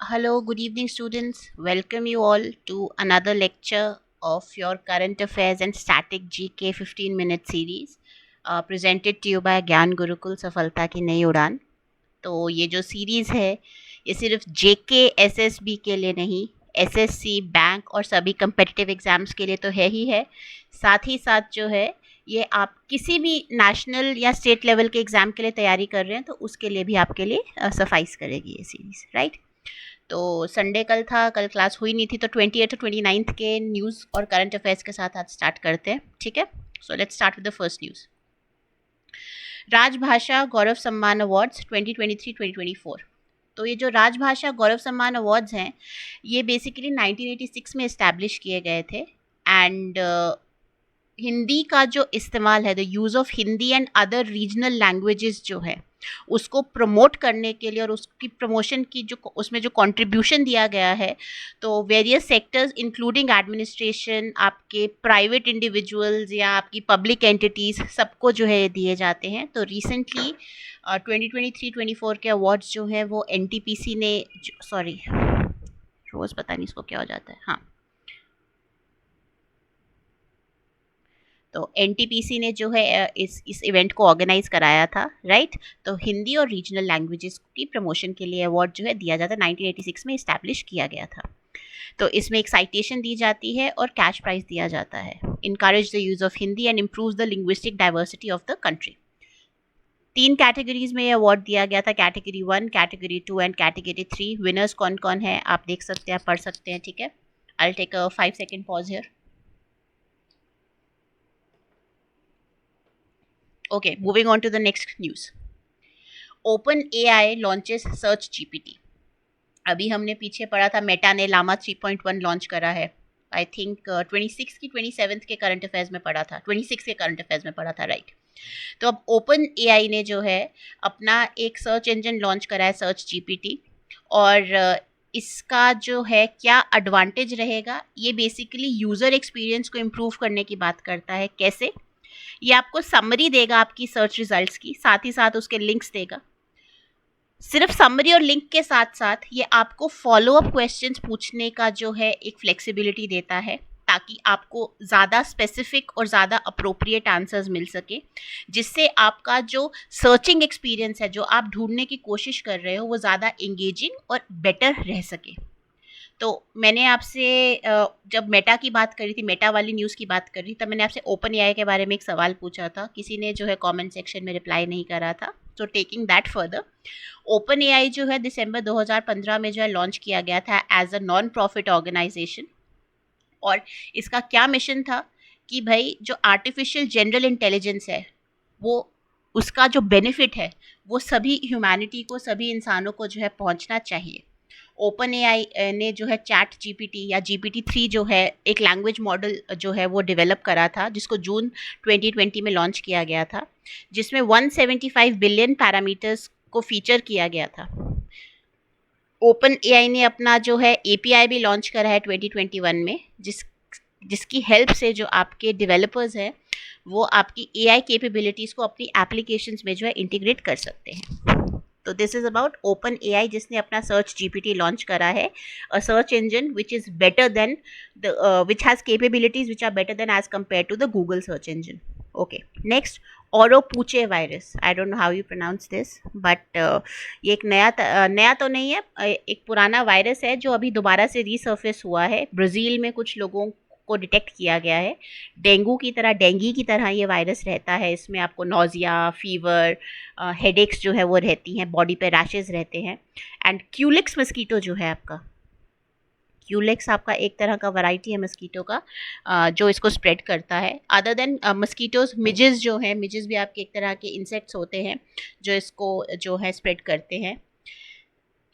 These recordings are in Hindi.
Hello, good evening, students. Welcome you all to another lecture of your current affairs and static GK 15-minute series presented to you by ज्ञान गुरुकुल सफलता की नई उड़ान। तो ये जो सीरीज़ है ये सिर्फ जेके एसएसबी के लिए नहीं, एसएससी, बैंक और सभी कम्पिटिटिव एग्ज़ाम्स के लिए तो है ही है, साथ ही साथ जो है ये आप किसी भी नेशनल या स्टेट लेवल के एग्ज़ाम के लिए तैयारी कर रहे हैं तो उसके लिए भी आपके लिए सफाइस करेगी ये सीरीज़, राइट। तो संडे कल था, कल क्लास हुई नहीं थी, तो 28 और 29 के न्यूज़ और करंट अफेयर्स के साथ आज स्टार्ट करते हैं, ठीक है। So let's start with the first news. राजभाषा गौरव सम्मान अवार्ड्स 2023-2024। तो ये जो राजभाषा गौरव सम्मान अवार्ड्स हैं ये बेसिकली 1986 में इस्टेब्लिश किए गए थे एंड हिंदी का जो इस्तेमाल है, the use of Hindi and other regional languages जो है उसको प्रमोट करने के लिए और उसकी प्रमोशन की जो उसमें जो कंट्रीब्यूशन दिया गया है, तो वेरियस सेक्टर्स इंक्लूडिंग एडमिनिस्ट्रेशन, आपके प्राइवेट इंडिविजुअल्स या आपकी पब्लिक एंटिटीज़, सबको जो है दिए जाते हैं। तो रिसेंटली 2023-24 के अवार्ड्स जो हैं वो एनटीपीसी ने, सॉरी रोज़ पता नहीं इसको क्या हो जाता है, हाँ, तो एनटीपीसी ने जो है इस इवेंट को ऑर्गेनाइज कराया था, राइट। तो हिंदी और रीजनल लैंग्वेजेस की प्रमोशन के लिए अवार्ड जो है दिया जाता है, 1986 में इस्टेब्लिश किया गया था। तो इसमें एक साइटेशन दी जाती है और कैश प्राइज दिया जाता है। Encourage the use of Hindi and improve the linguistic diversity of the country. 3 categories में ये अवार्ड दिया गया था, category 1, category 2 and category 3। Winners कौन कौन है आप देख सकते हैं, पढ़ सकते हैं, ठीक है। I will take a 5 second pause here. Okay, moving on to the next news. OpenAI launches Search GPT. अभी हमने पीछे पढ़ा था मेटा ने लामा 3.1 लॉन्च करा है। आई थिंक 26 की 27 के करंट अफेयर्स में पढ़ा था, 26 के करंट अफेयर्स में पढ़ा था, राइट। तो अब OpenAI ने जो है अपना एक सर्च इंजन लॉन्च करा है, सर्च जीपीटी। और इसका जो है क्या एडवांटेज रहेगा, ये बेसिकली यूज़र एक्सपीरियंस को इम्प्रूव करने की बात करता है। कैसे? ये आपको समरी देगा आपकी सर्च रिजल्ट्स की, साथ ही साथ उसके लिंक्स देगा। सिर्फ समरी और लिंक के साथ साथ ये आपको फॉलो अप क्वेश्चंस पूछने का जो है एक फ्लेक्सिबिलिटी देता है, ताकि आपको ज़्यादा स्पेसिफिक और ज़्यादा अप्रोप्रिएट आंसर्स मिल सके, जिससे आपका जो सर्चिंग एक्सपीरियंस है, जो आप ढूंढने की कोशिश कर रहे हो, वो ज़्यादा एंगेजिंग और बेटर रह सके। तो मैंने आपसे जब मेटा की बात करी थी, मेटा वाली न्यूज़ की बात करी, तब मैंने आपसे ओपन एआई के बारे में एक सवाल पूछा था, किसी ने जो है कमेंट सेक्शन में रिप्लाई नहीं करा था। तो taking that further, open AI जो है दिसंबर 2015 में जो है लॉन्च किया गया था as a non profit organisation. और इसका क्या मिशन था कि भाई जो आर्टिफिशियल जनरल इंटेलिजेंस है, वो उसका जो बेनिफिट है वो सभी ह्यूमैनिटी को, सभी इंसानों को जो है पहुंचना चाहिए। ओपन एआई ने जो है चैट जीपीटी या GPT-3 जो है एक लैंग्वेज मॉडल जो है वो डेवलप करा था, जिसको जून 2020 में लॉन्च किया गया था, जिसमें 175 बिलियन पैरामीटर्स को फीचर किया गया था। ओपन एआई ने अपना जो है एपीआई भी लॉन्च करा है 2021 में, जिसकी हेल्प से जो आपके डेवलपर्स हैं वो आपकी एआई कैपेबिलिटीज़ को अपनी एप्लीकेशंस में जो है इंटीग्रेट कर सकते हैं। तो this is about OpenAI, जिसने अपना सर्च जीपीटी लॉन्च करा है, a search engine which is better than which has capabilities which are better than as compared to the Google search engine. Okay, next, Oropouche virus. I don't know how you pronounce this, but ये एक नया तो नहीं है, एक पुराना वायरस है जो अभी दोबारा से रीसर्फेस हुआ है। ब्राज़ील में कुछ लोगों को डिटेक्ट किया गया है। डेंगू की तरह, डेंगी की तरह ये वायरस रहता है। इसमें आपको नोजिया, फीवर, हेडेक्स जो है वो रहती हैं, बॉडी पे रैशेस रहते हैं। एंड क्यूलिक्स मस्कीटो जो है आपका, क्यूलिक्स आपका एक तरह का वैरायटी है मस्कीटो का जो इसको स्प्रेड करता है। अदर देन मस्कीटोज, मिजेस जो है, मिजेस भी आपके एक तरह के इंसेक्ट्स होते हैं जो इसको जो है स्प्रेड करते हैं।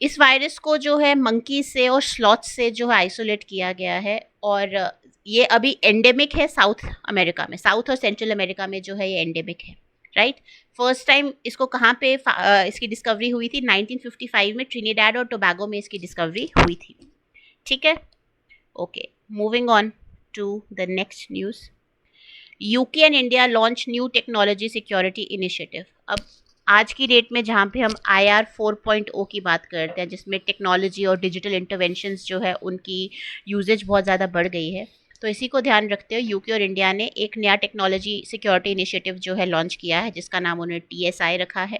इस वायरस को जो है मंकी से और स्लॉथ से जो है आइसोलेट किया गया है, और ये अभी एंडेमिक है साउथ अमेरिका में, साउथ और सेंट्रल अमेरिका में जो है ये एंडेमिक है, राइट। फर्स्ट टाइम इसको कहाँ पे इसकी डिस्कवरी हुई थी? 1955 में ट्रिनिडाड और टोबैगो में इसकी डिस्कवरी हुई थी, ठीक है। Okay, moving on to the next news. UK and India launch new technology security initiative. अब आज की डेट में जहाँ पे हम IR 4.0 की बात करते हैं, जिसमें टेक्नोलॉजी और डिजिटल इंटरवेंशंस जो है उनकी यूजेज बहुत ज़्यादा बढ़ गई है, तो इसी को ध्यान रखते हुए यूके और इंडिया ने एक नया टेक्नोलॉजी सिक्योरिटी इनिशिएटिव जो है लॉन्च किया है, जिसका नाम उन्होंने TSI रखा है।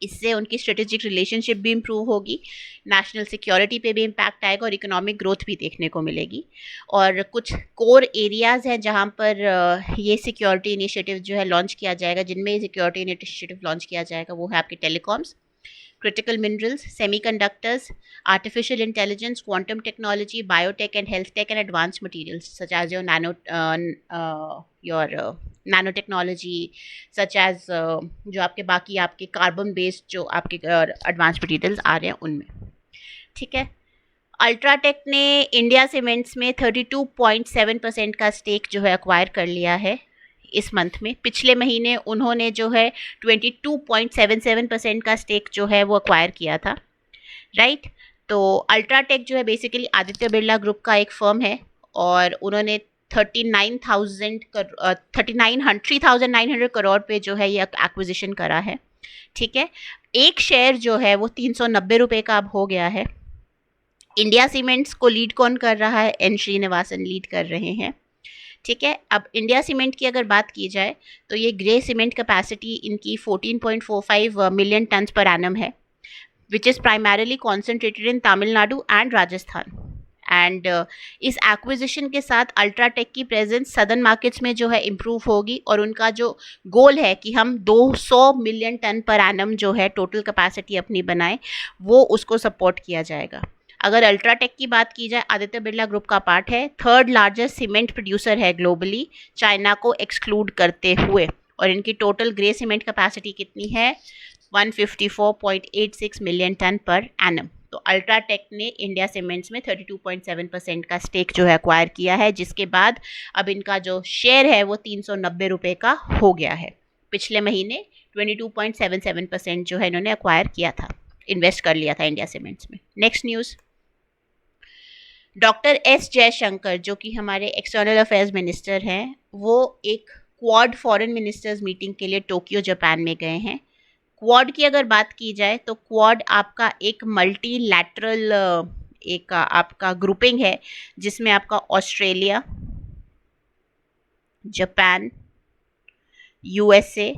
इससे उनकी स्ट्रेटेजिक रिलेशनशिप भी इम्प्रूव होगी, नेशनल सिक्योरिटी पे भी इम्पैक्ट आएगा और इकोनॉमिक ग्रोथ भी देखने को मिलेगी। और कुछ कोर एरियाज़ हैं जहाँ पर ये सिक्योरिटी इनिशिएटिव जो है लॉन्च किया जाएगा, जिनमें ये सिक्योरिटी इनिशिएटिव लॉन्च किया जाएगा वो है आपके telecoms, critical minerals, semiconductors, artificial intelligence, quantum technology, biotech and health tech, and advanced materials such as your nanotechnology, such as जो आपके बाकी आपके कार्बन बेस्ड जो आपके एडवांस मटीरियल्स आ रहे हैं उनमें। ठीक है, अल्ट्राटेक ने इंडिया सीमेंट्स में 32.7% का स्टेक जो है अक्वायर कर लिया है इस मंथ में। पिछले महीने उन्होंने जो है 22.77% का स्टेक जो है वो अक्वायर किया था, राइट। तो अल्ट्राटेक जो है बेसिकली आदित्य बिरला ग्रुप का एक फर्म है और उन्होंने 3,900 करोड़ पे जो है ये एक्विजिशन करा है। ठीक है, एक शेयर जो है वो 390 रुपये का अब हो गया है। इंडिया सीमेंट्स को लीड कौन कर रहा है? एन श्रीनिवासन लीड कर रहे हैं। ठीक है, अब इंडिया सीमेंट की अगर बात की जाए तो ये ग्रे सीमेंट कैपेसिटी इनकी 14.45 मिलियन टन्स पर एनम है, which is primarily concentrated in Tamil Nadu and Rajasthan. And इस एक्विजिशन के साथ अल्ट्राटेक की प्रेजेंस सदर्न मार्केट्स में जो है इम्प्रूव होगी और उनका जो गोल है कि हम 200 मिलियन टन पर एनम जो है टोटल कैपेसिटी अपनी बनाएं, वो उसको सपोर्ट किया जाएगा। अगर अल्ट्राटेक की बात की जाए, आदित्य बिरला ग्रुप का पार्ट है, थर्ड लार्जेस्ट सीमेंट प्रोड्यूसर है ग्लोबली, चाइना को एक्सक्लूड करते हुए, और इनकी टोटल ग्रे सीमेंट कैपेसिटी कितनी है? 154.86 मिलियन टन पर एनम। तो अल्ट्राटेक ने इंडिया सीमेंट्स में 32.7% का स्टेक जो है एक्वायर किया है, जिसके बाद अब इनका जो शेयर है वो 390 रुपये का हो गया है। पिछले महीने 22.77% जो है इन्होंने एक्वायर किया था, इन्वेस्ट कर लिया था इंडिया सीमेंट्स में। Next news, doctor S Jaishankar जो कि हमारे एक्सटर्नल अफेयर्स मिनिस्टर हैं, वो एक क्वाड फॉरेन मिनिस्टर्स मीटिंग के लिए टोक्यो जापान में गए हैं। क्वाड की अगर बात की जाए तो क्वाड आपका एक मल्टीलैटरल एक आपका ग्रुपिंग है, जिसमें आपका ऑस्ट्रेलिया, जापान, USA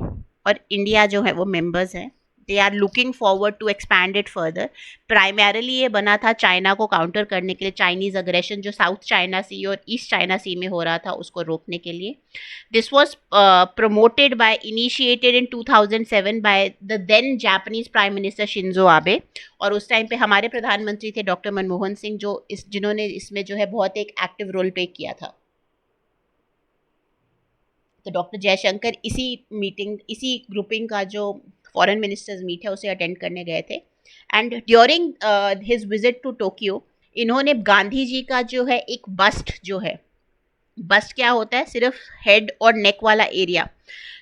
और इंडिया जो है वो मेंबर्स हैं। They are looking forward to expand it further. Primarily ये बना था चाइना को काउंटर करने के लिए, चाइनीज़ अग्रेशन जो साउथ चाइना सी और ईस्ट चाइना सी में हो रहा था उसको रोकने के लिए। This was promoted by, initiated in 2007 by the then Japanese prime minister Shinzo Abe, और उस टाइम पे हमारे प्रधानमंत्री थे डॉक्टर मनमोहन सिंह, जो जिन्होंने इसमें जो है बहुत एक एक्टिव रोल प्ले किया था। तो डॉक्टर जयशंकर इसी ग्रुपिंग का जो फॉरेन मिनिस्टर्स मीट है उसे अटेंड करने गए थे। And during his visit to Tokyo, इन्होंने गांधी जी का जो है एक बस्ट जो है, बस्ट क्या होता है, सिर्फ हेड और नेक वाला एरिया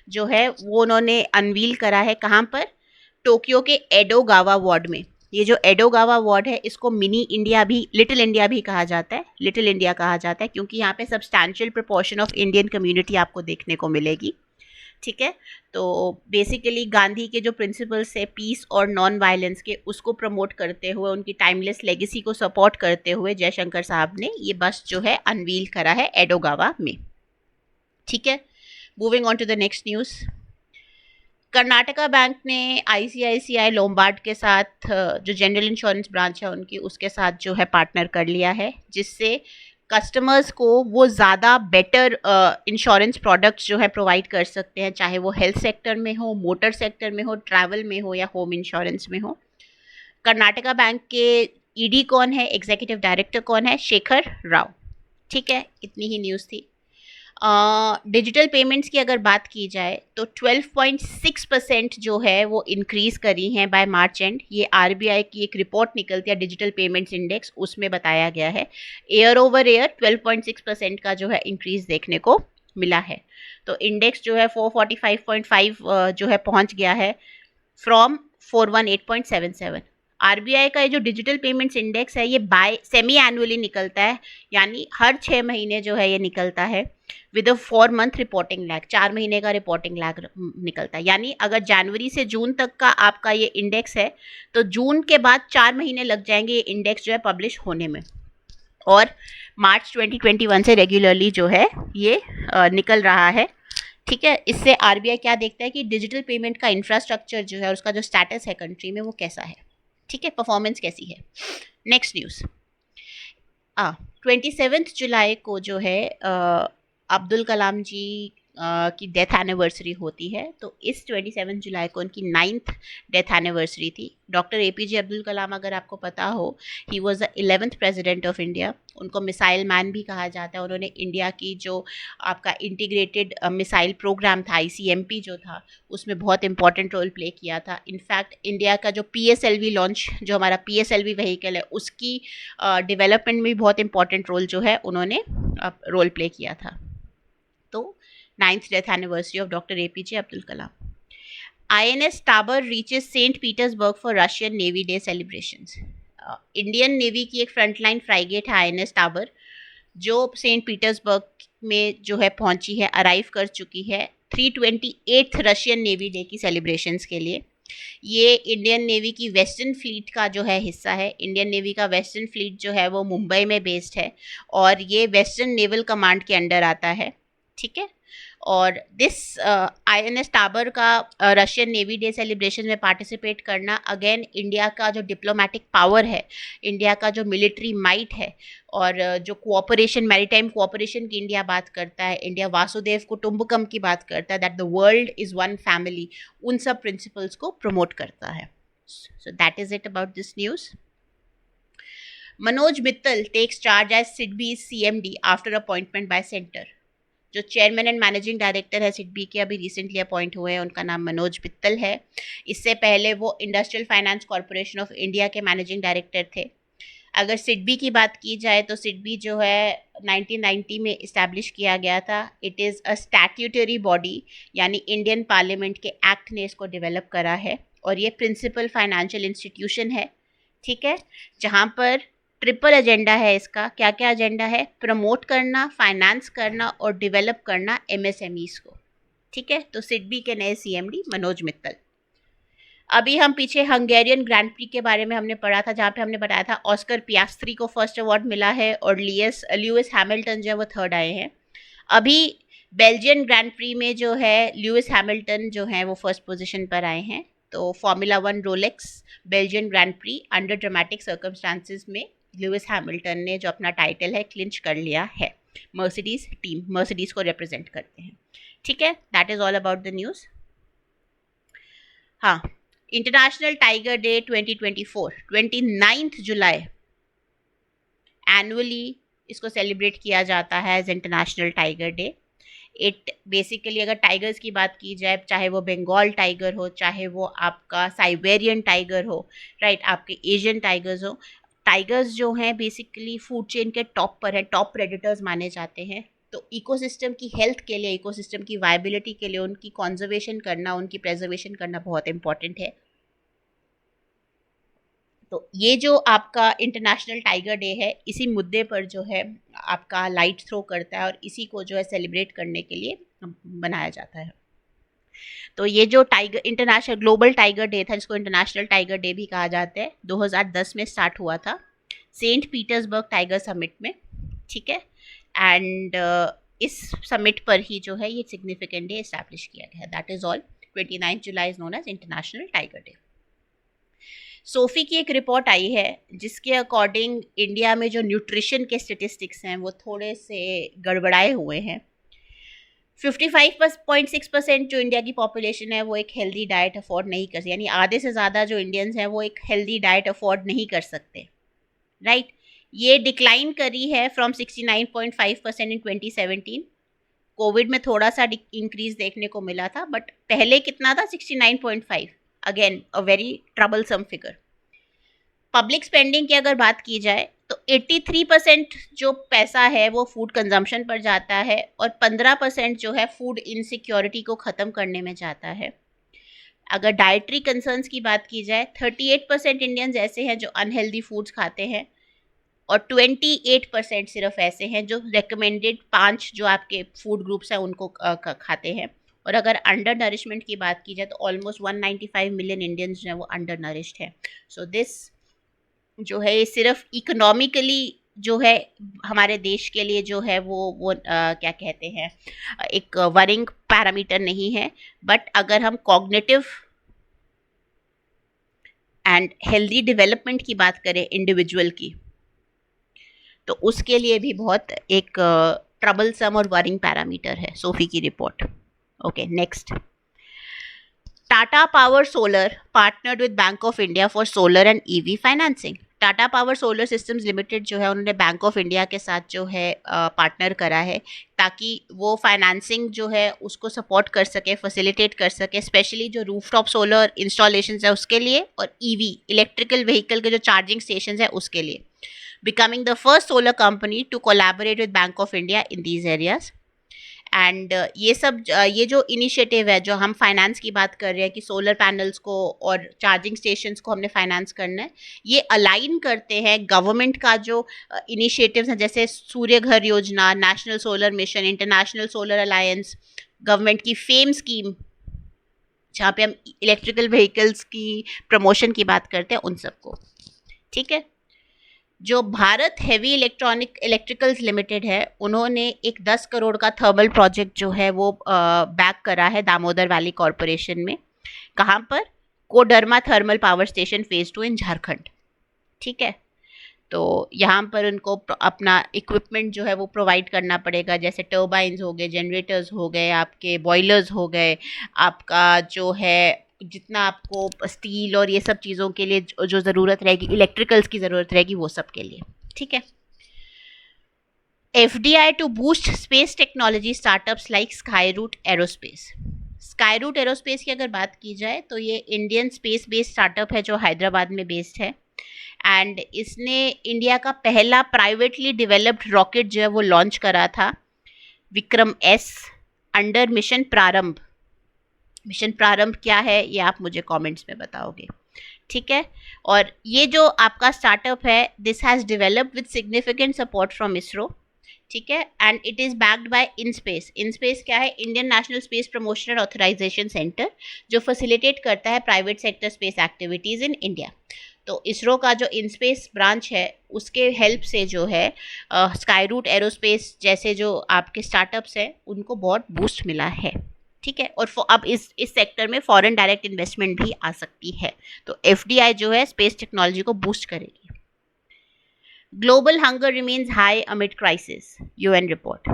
जो है वो उन्होंने अनवील करा है। कहाँ पर? टोक्यो के एडोगावा वार्ड में। ये जो एडोगावा वार्ड है इसको मिनी इंडिया भी, लिटिल इंडिया भी कहा जाता है, लिटिल इंडिया कहा जाता है, क्योंकि यहाँ पे substantial proportion of Indian community आपको देखने को मिलेगी। ठीक है, तो बेसिकली गांधी के जो प्रिंसिपल्स है पीस और नॉन वायलेंस के, उसको प्रमोट करते हुए, उनकी टाइमलेस लेगेसी को सपोर्ट करते हुए जयशंकर साहब ने ये बस जो है अनवील करा है एडोगावा में। ठीक है, moving on to the next news, Karnataka Bank ने ICICI लोम्बार्ड के साथ जो जनरल इंश्योरेंस ब्रांच है उनकी, उसके साथ जो है पार्टनर कर लिया है, जिससे कस्टमर्स को वो ज़्यादा बेटर इंश्योरेंस प्रोडक्ट्स जो है प्रोवाइड कर सकते हैं, चाहे वो हेल्थ सेक्टर में हो, मोटर सेक्टर में हो, ट्रैवल में हो या होम इंश्योरेंस में हो। कर्नाटका बैंक के ED कौन है, एग्जीक्यूटिव डायरेक्टर कौन है? शेखर राव। ठीक है, इतनी ही न्यूज़ थी। डिजिटल पेमेंट्स की अगर बात की जाए तो 12.6% जो है वो इंक्रीज़ करी हैं बाय मार्च एंड। ये RBI की एक रिपोर्ट निकलती है डिजिटल पेमेंट्स इंडेक्स, उसमें बताया गया है ईयर ओवर ईयर 12.6% का जो है इंक्रीज़ देखने को मिला है। तो इंडेक्स जो है 445.5 जो है पहुंच गया है फ्रॉम 418.77। आरबीआई का ये जो डिजिटल पेमेंट्स इंडेक्स है ये सेमी एनुअली निकलता है, यानी हर 6 महीने जो है ये निकलता है with a 4 month reporting lag, 4 महीने का रिपोर्टिंग लैग निकलता है। यानी अगर जनवरी से जून तक का आपका ये इंडेक्स है तो जून के बाद 4 महीने लग जाएंगे ये इंडेक्स जो है पब्लिश होने में, और मार्च 2021 से रेगुलरली जो है ये निकल रहा है। ठीक है, इससे आरबीआई क्या देखता है कि डिजिटल पेमेंट का इंफ्रास्ट्रक्चर जो है उसका जो स्टेटस है कंट्री में वो कैसा है, ठीक है, परफॉर्मेंस कैसी है। नेक्स्ट न्यूज़, 27 जुलाई को जो है अब्दुल कलाम जी की डेथ एनिवर्सरी होती है। तो इस 27 जुलाई को उनकी 9th डेथ एनिवर्सरी थी। डॉक्टर एपीजे अब्दुल कलाम, अगर आपको पता हो, he was the 11th president of India. उनको मिसाइल मैन भी कहा जाता है। उन्होंने इंडिया की जो आपका इंटीग्रेटेड मिसाइल प्रोग्राम था, ICMP जो था, उसमें बहुत इंपॉर्टेंट रोल प्ले किया था। इनफैक्ट इंडिया का जो PSLV लॉन्च, जो हमारा PSLV व्हीकल है, उसकी डेवलपमेंट में बहुत इंपॉर्टेंट रोल जो है उन्होंने रोल प्ले किया था। तो 9th death anniversary of doctor APJ Abdul Kalam. INS Tabar reaches Saint Petersburg for Russian Navy Day celebrations. Indian Navy की एक फ्रंटलाइन फ्राइगेट है INS टाबर, जो सेंट पीटर्सबर्ग में जो है पहुंची है, अराइव कर चुकी है 328th रशियन नेवी डे की सेलिब्रेशंस के लिए। ये इंडियन नेवी की वेस्टर्न फ्लीट का जो है हिस्सा है। इंडियन नेवी का वेस्टर्न फ्लीट जो है वो मुंबई में बेस्ड है और ये वेस्टर्न नेवल कमांड के अंडर आता है। ठीक है, और दिस INS टाबर का रशियन नेवी डे सेलिब्रेशन में पार्टिसिपेट करना अगेन इंडिया का जो डिप्लोमेटिक पावर है, इंडिया का जो मिलिट्री माइट है, और जो कोऑपरेशन, मैरीटाइम कोऑपरेशन की इंडिया बात करता है, इंडिया वासुदेव कुटुंबकम की बात करता है, that the world is one family, उन सब प्रिंसिपल्स को प्रमोट करता है। So that is it about this news. Manoj Mittal takes charge as SIDBI CMD after appointment by centre. जो चेयरमैन एंड मैनेजिंग डायरेक्टर है सिडबी के, अभी रिसेंटली अपॉइंट हुए हैं, उनका नाम मनोज मित्तल है। इससे पहले वो industrial finance corporation of India के मैनेजिंग डायरेक्टर थे। अगर सिडबी की बात की जाए तो सिडबी जो है 1990 में इस्टेब्लिश किया गया था। It is a statutory body, यानी इंडियन पार्लियामेंट के एक्ट ने इसको डेवलप करा है, और ये प्रिंसिपल फाइनेंशियल इंस्टीट्यूशन है। ठीक है, जहाँ पर ट्रिपल एजेंडा है इसका। क्या क्या एजेंडा है? प्रमोट करना, फाइनेंस करना और डेवलप करना MSMEs को। ठीक है, तो सिडबी के नए CMD मनोज मित्तल। अभी हम पीछे हंगेरियन ग्रैंड प्री के बारे में हमने पढ़ा था, जहाँ पे हमने बताया था ऑस्कर पियास्त्री को फर्स्ट अवार्ड मिला है और ल्यूइस हैमिल्टन जो है वो थर्ड आए हैं। अभी बेल्जियन ग्रैंड प्री में जो है ल्यूइस हैमिल्टन जो है वो फर्स्ट पोजीशन पर आए हैं। तो Formula 1 Rolex Belgian Grand Prix under dramatic circumstances में लुइस हैमिल्टन ने जो अपना टाइटल है क्लिंच कर लिया है। मर्सिडीज टीम, मर्सिडीज को रिप्रेजेंट करते हैं। ठीक है, that is all about the news. हाँ, इंटरनेशनल टाइगर डे 2024 29 जुलाई एनुअली इसको सेलिब्रेट किया जाता है as International Tiger Day. It basically, अगर टाइगर्स की बात की जाए, चाहे वो बंगाल टाइगर हो, चाहे वो आपका साइबेरियन टाइगर हो, राइट, आपके एशियन टाइगर्स हो, टाइगर्स जो हैं बेसिकली फूड चेन के टॉप पर है, टॉप प्रेडेटर्स माने जाते हैं। तो इकोसिस्टम की हेल्थ के लिए, इकोसिस्टम की वायबिलिटी के लिए उनकी कंजर्वेशन करना, उनकी प्रेजर्वेशन करना बहुत इंपॉर्टेंट है। तो ये जो आपका इंटरनेशनल टाइगर डे है, इसी मुद्दे पर जो है आपका लाइट थ्रो करता है और इसी को जो है सेलिब्रेट करने के लिए बनाया जाता है। तो ये जो tiger international global tiger day था, जिसको इंटरनेशनल टाइगर डे भी कहा जाता है, 2010 में स्टार्ट हुआ था सेंट पीटर्सबर्ग टाइगर समिट में। ठीक है, एंड इस समिट पर ही जो है ये सिग्निफिकेंट डे इस्टेब्लिश किया गया है। That is all. 29 July is known as International Tiger Day. Sophie की एक रिपोर्ट आई है जिसके अकॉर्डिंग इंडिया में जो न्यूट्रिशन के स्टेटिस्टिक्स हैं वो थोड़े से गड़बड़ाए हुए हैं। 55.6% जो इंडिया की पॉपुलेशन है वो एक हेल्दी डाइट अफोर्ड नहीं कर सकती, यानी आधे से ज़्यादा जो इंडियंस हैं वो एक हेल्दी डाइट अफोर्ड नहीं कर सकते, राइट। ये डिक्लाइन करी है फ्रॉम 69.5% इन 2017। कोविड में थोड़ा सा इंक्रीज देखने को मिला था, बट पहले कितना था? 69.5। Again a very troublesome figure. Public spending की अगर बात की जाए तो 83% जो पैसा है वो फूड कंजम्पशन पर जाता है और 15% जो है फूड इनसिक्योरिटी को ख़त्म करने में जाता है। अगर डाइटरी कंसर्न्स की बात की जाए, 38% इंडियंस ऐसे हैं जो अनहेल्दी फूड्स खाते हैं और 28% सिर्फ ऐसे हैं जो रिकमेंडेड 5 जो आपके फूड ग्रुप्स हैं उनको खाते हैं। और अगर अंडर नरिशमेंट की बात की जाए तो ऑलमोस्ट 195 मिलियन इंडियंस जो है वो अंडर नरिश्ड है। सो दिस जो है ये सिर्फ इकोनॉमिकली जो है हमारे देश के लिए जो है वो क्या कहते हैं, एक वरिंग पैरामीटर नहीं है, बट अगर हम कॉग्निटिव एंड हेल्दी डेवलपमेंट की बात करें इंडिविजुअल की, तो उसके लिए भी बहुत एक ट्रबलसम और वरिंग पैरामीटर है सोफी की report. Okay, next. Tata power solar partnered with bank of India for solar and EV financing. Tata power solar systems limited जो है उन्होंने बैंक ऑफ इंडिया के साथ जो है पार्टनर करा है ताकि वो फाइनेंसिंग जो है उसको सपोर्ट कर सके, फैसिलिटेट कर सके, स्पेशली जो रूफटॉप सोलर इंस्टॉलेशन है उसके लिए और ईवी इलेक्ट्रिकल व्हीकल के जो चार्जिंग स्टेशन है उसके लिए। Becoming the first solar company to collaborate with Bank of India in these areas. And ये सब ये जो इनिशिएटिव है जो हम फाइनेंस की बात कर रहे हैं कि सोलर पैनल्स को और चार्जिंग स्टेशंस को हमने फाइनेंस करना है, ये अलाइन करते हैं गवर्नमेंट का जो इनिशिएटिव्स हैं जैसे सूर्य घर योजना, national solar mission, international solar alliance, government की फेम स्कीम जहाँ पे हम इलेक्ट्रिकल व्हीकल्स की प्रमोशन की बात करते हैं उन सबको। ठीक है, जो भारत हेवी इलेक्ट्रिकल्स लिमिटेड है उन्होंने एक 10 करोड़ का थर्मल प्रोजेक्ट जो है वो बैक करा है दामोदर वैली कॉरपोरेशन में। कहाँ पर? Koderma thermal power station phase 2 इन झारखंड। ठीक है, तो यहाँ पर उनको अपना इक्विपमेंट जो है वो प्रोवाइड करना पड़ेगा, जैसे टर्बाइंस हो गए, जनरेटर्स हो गए, आपके बॉयलर्स हो गए, आपका जो है जितना आपको स्टील और ये सब चीज़ों के लिए जो ज़रूरत रहेगी, इलेक्ट्रिकल्स की ज़रूरत रहेगी, वो सब के लिए। ठीक है, FDI to boost space technology startups like Skyroot Aerospace. Skyroot Aerospace की अगर बात की जाए तो ये इंडियन स्पेस बेस्ड स्टार्टअप है जो हैदराबाद में बेस्ड है एंड इसने इंडिया का पहला प्राइवेटली डेवलप्ड रॉकेट जो है वो लॉन्च करा था, विक्रम S, अंडर मिशन प्रारंभ। मिशन प्रारंभ क्या है ये आप मुझे कमेंट्स में बताओगे। ठीक है, और ये जो आपका स्टार्टअप है this has developed with significant support from ISRO. ठीक है, and it is backed by InSpace. InSpace क्या है? Indian National Space Promotion and Authorisation Centre, जो फैसिलिटेट करता है private sector space activities in India. तो इसरो का जो इनस्पेस ब्रांच है उसके हेल्प से जो है स्काईरूट एरोस्पेस जैसे जो आपके स्टार्टअप्स हैं उनको बहुत बूस्ट मिला है। ठीक है, और अब इस सेक्टर में फॉरेन डायरेक्ट इन्वेस्टमेंट भी आ सकती है, तो FDI जो है स्पेस टेक्नोलॉजी को बूस्ट करेगी। Global hunger remains high amid crisis, UN report.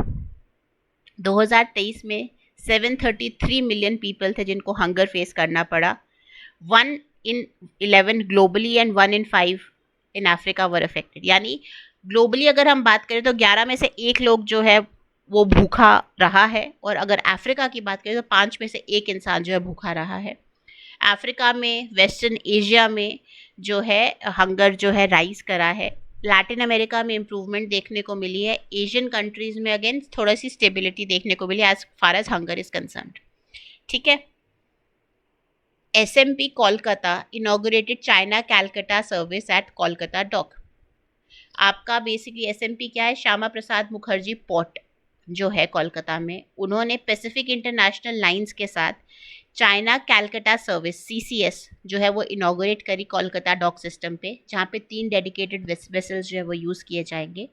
2023 में 733 मिलियन पीपल थे जिनको हंगर फेस करना पड़ा। 1 in 11 globally and 1 in 5 in Africa were affected. यानी ग्लोबली अगर हम बात करें तो 11 में से 1 लोग जो है वो भूखा रहा है, और अगर अफ्रीका की बात करें तो 5 में से 1 इंसान जो है भूखा रहा है। अफ्रीका में, वेस्टर्न एशिया में जो है हंगर जो है राइज करा है। लैटिन अमेरिका में इम्प्रूवमेंट देखने को मिली है। एशियन कंट्रीज़ में अगेन थोड़ी सी स्टेबिलिटी देखने को मिली as far as hunger is concerned. ठीक है, SMP Kolkata inaugurated China Calcutta service at Kolkata dock. आपका बेसिकली SMP क्या है? श्यामा प्रसाद मुखर्जी पोर्ट जो है कोलकाता में, उन्होंने पैसिफिक इंटरनेशनल लाइंस के साथ चाइना कैलकाटा सर्विस CCS जो है वो इनॉग्रेट करी कोलकाता डॉक सिस्टम पे, जहाँ पे 3 डेडिकेटेड वेसल्स जो है वो यूज़ किए जाएंगे।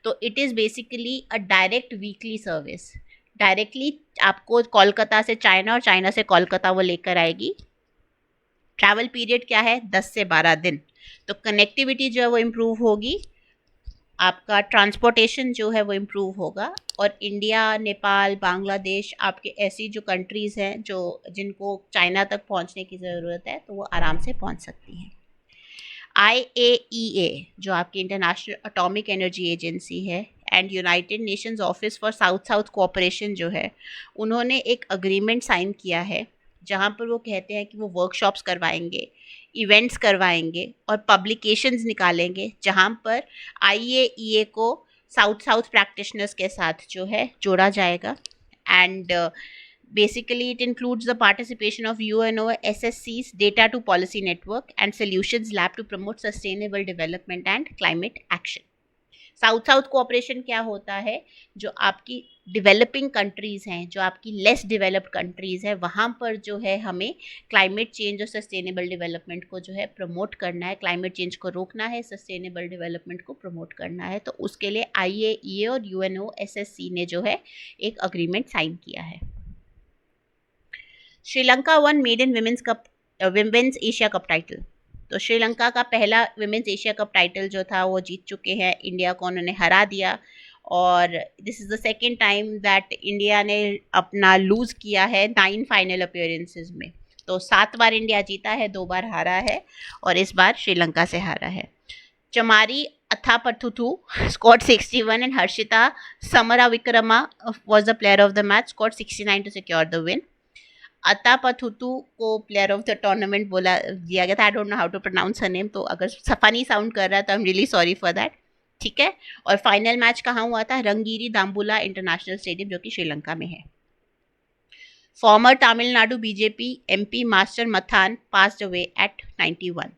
तो it is basically a direct weekly service, directly आपको कोलकाता से चाइना और चाइना से कोलकाता वो लेकर आएगी। ट्रैवल पीरियड क्या है? 10 से 12 दिन। तो कनेक्टिविटी जो है वो इम्प्रूव होगी, आपका ट्रांसपोर्टेशन जो है वो इम्प्रूव होगा, और इंडिया, नेपाल, बांग्लादेश आपके ऐसी जो कंट्रीज़ हैं जो जिनको चाइना तक पहुंचने की ज़रूरत है तो वो आराम से पहुंच सकती हैं। IAEA जो आपकी इंटरनेशनल एटॉमिक एनर्जी एजेंसी है and United Nations office for south south cooperation जो है, उन्होंने एक अग्रीमेंट साइन किया है जहाँ पर वो कहते हैं कि वो वर्कशॉप्स करवाएंगे, इवेंट्स करवाएंगे और पब्लिकेशंस निकालेंगे, जहाँ पर IAEA को साउथ साउथ प्रैक्टिशनर्स के साथ जो है जोड़ा जाएगा। And Basically, it includes the participation of UNO SSC's Data to Policy Network and Solutions Lab to promote sustainable development and climate action. South south cooperation क्या होता है, जो आपकी डेवलपिंग कंट्रीज़ हैं, जो आपकी लेस डेवलप्ड कंट्रीज़ है, वहाँ पर जो है हमें क्लाइमेट चेंज और सस्टेनेबल डेवलपमेंट को जो है प्रमोट करना है, क्लाइमेट चेंज को रोकना है, सस्टेनेबल डेवलपमेंट को प्रमोट करना है। तो उसके लिए IAEA और UNOSSC ने जो है एक अग्रीमेंट साइन किया है। Sri Lanka won maiden women's Asia Cup title. तो श्रीलंका का पहला विमेंस एशिया कप टाइटल जो था वो जीत चुके हैं, इंडिया को उन्होंने हरा दिया। और this is the second time that India ने अपना लूज़ किया है 9 फाइनल अपीयरेंसेस में। तो 7 बार इंडिया जीता है, 2 बार हारा है और इस बार श्रीलंका से हारा है। Chamari Athapaththu scored 61 and Harshitha Samarawickrama was the player of the match, scored 69 to secure the win. Athapaththu को प्लेयर ऑफ द टूर्नामेंट बोला दिया गया था। I don't know how to pronounce her name, तो अगर फनी साउंड कर रहा है तो I am really sorry for that, ठीक है। और फाइनल मैच कहाँ हुआ था? रंगीरी दाम्बुला इंटरनेशनल स्टेडियम, जो कि श्रीलंका में है। Former Tamil Nadu BJP MP master Mathan passed away at 91।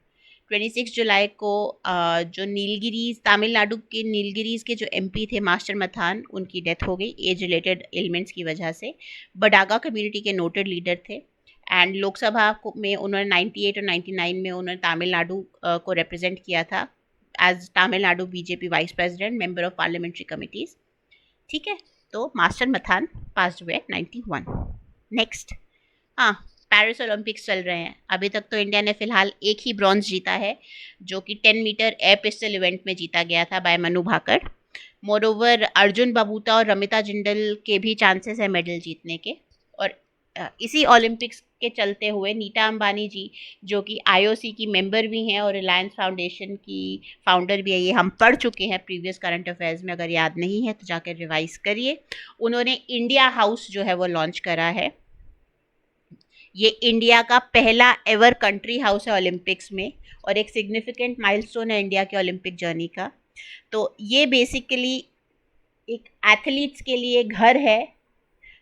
26 जुलाई को जो नीलगिरीज, तमिलनाडु के नीलगिरीज के जो MP थे मास्टर मथान, उनकी डेथ हो गई एज रिलेटेड एलिमेंट्स की वजह से। बडागा कम्युनिटी के नोटेड लीडर थे एंड लोकसभा में उन्होंने 98 और 99 में उन्होंने तमिलनाडु को रिप्रेजेंट किया था as Tamil Nadu BJP vice president, member of parliamentary committees, ठीक है। तो master Mathan passed away at 91। Next, हाँ, पेरिस ओलंपिक्स चल रहे हैं। अभी तक तो इंडिया ने फिलहाल एक ही ब्रॉन्ज जीता है, जो कि 10 मीटर एयर पिस्टल इवेंट में जीता गया था बाय मनु भाकर। मोरओवर अर्जुन बबूता और रमिता जिंदल के भी चांसेस है मेडल जीतने के। और इसी ओलंपिक्स के चलते हुए नीता अंबानी जी, जो कि IOC की मेंबर भी हैं और रिलायंस फाउंडेशन की फाउंडर भी है, ये हम पढ़ चुके हैं प्रीवियस करंट अफेयर्स में, अगर याद नहीं है तो जाकर रिवाइज करिए। उन्होंने इंडिया हाउस जो है वो लॉन्च करा है। ये इंडिया का पहला एवर कंट्री हाउस है ओलंपिक्स में और एक सिग्निफिकेंट माइलस्टोन है इंडिया के ओलंपिक जर्नी का। तो ये बेसिकली एक एथलीट्स के लिए घर है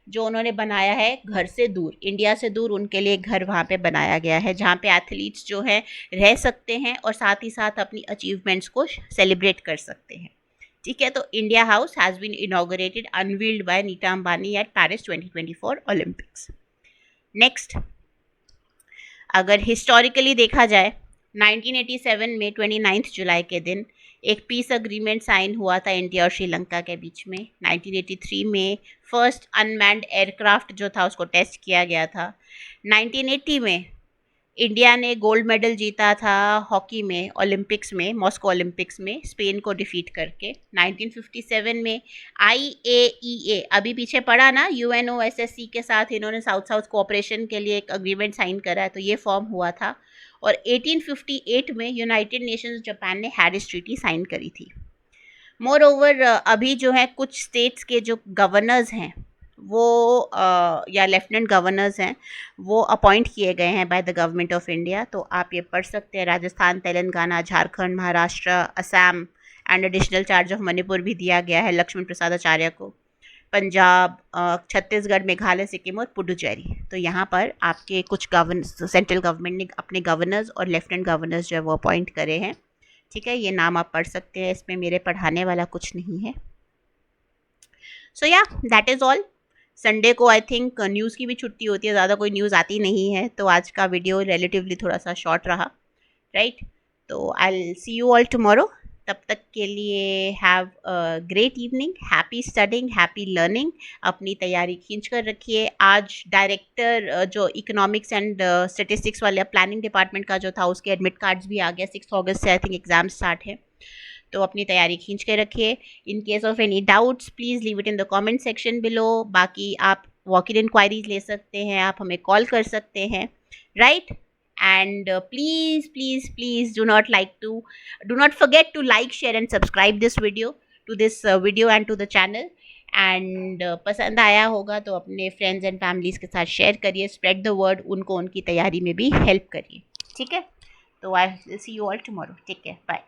जो उन्होंने बनाया है, घर से दूर, इंडिया से दूर, उनके लिए घर वहाँ पे बनाया गया है, जहाँ पे एथलीट्स जो हैं रह सकते हैं और साथ ही साथ अपनी अचीवमेंट्स को सेलिब्रेट कर सकते हैं, ठीक है। तो India House has been inaugurated unveiled by Nita Ambani at Paris 2024 Olympics. Next, अगर हिस्टोरिकली देखा जाए, 1987 में 29 जुलाई के दिन एक पीस अग्रीमेंट साइन हुआ था इंडिया और श्रीलंका के बीच में। 1983 में फर्स्ट अनमैन्ड एयरक्राफ्ट जो था उसको टेस्ट किया गया था। 1980 में इंडिया ने गोल्ड मेडल जीता था हॉकी में, ओलंपिक्स में, मॉस्को ओलंपिक्स में, स्पेन को डिफीट करके। 1957 में IAEA, अभी पीछे पड़ा ना, UNOSSC के साथ इन्होंने साउथ साउथ कोऑपरेशन के लिए एक अग्रीमेंट साइन करा है, तो ये फॉर्म हुआ था। और 1858 में यूनाइटेड नेशंस जापान ने हैरिस ट्रीटी साइन करी थी। मोर ओवर अभी जो है कुछ स्टेट्स के जो गवर्नर्स हैं वो या लेफ्टिनेंट गवर्नर्स हैं वो अपॉइंट किए गए हैं by the government of India. तो आप ये पढ़ सकते हैं, Rajasthan, Telangana, Jharkhand, Maharashtra, Assam and additional charge of Manipur भी दिया गया है लक्ष्मण प्रसाद आचार्य को। पंजाब, छत्तीसगढ़, मेघालय, सिक्किम और पुडुचेरी। तो यहाँ पर आपके कुछ सेंट्रल गवर्नमेंट ने अपने गवर्नर्स और लेफ्टिनेंट गवर्नर्स जो है वो अपॉइंट करे हैं, ठीक है। ये नाम आप पढ़ सकते हैं, इसमें मेरे पढ़ाने वाला कुछ नहीं है। सो या दैट इज़ ऑल। संडे को आई थिंक न्यूज़ की भी छुट्टी होती है, ज़्यादा कोई न्यूज़ आती नहीं है, तो आज का वीडियो रिलेटिवली थोड़ा सा शॉर्ट रहा, राइट। तो I will see you all tomorrow. तब तक के लिए have a great evening, happy studying, happy learning. अपनी तैयारी खींच कर रखिए। आज डायरेक्टर जो इकोनॉमिक्स एंड स्टेटिस्टिक्स वाले प्लानिंग डिपार्टमेंट का जो था उसके एडमिट कार्ड्स भी आ गया। 6 अगस्त से आई थिंक एग्ज़ाम स्टार्ट है, तो अपनी तैयारी खींच के रखिए। In case of any doubts please leave it in the comment section below. बाकी आप वॉक इन इंक्वायरीज ले सकते हैं, आप हमें कॉल कर सकते हैं, right. And please do not forget to like, share and subscribe this video and to the channel. And पसंद आया होगा तो अपने फ्रेंड्स एंड फैमिलीज के साथ शेयर करिए, स्प्रेड द वर्ड, उनको उनकी तैयारी में भी हेल्प करिए, ठीक है। तो I will see you all tomorrow, take care, bye.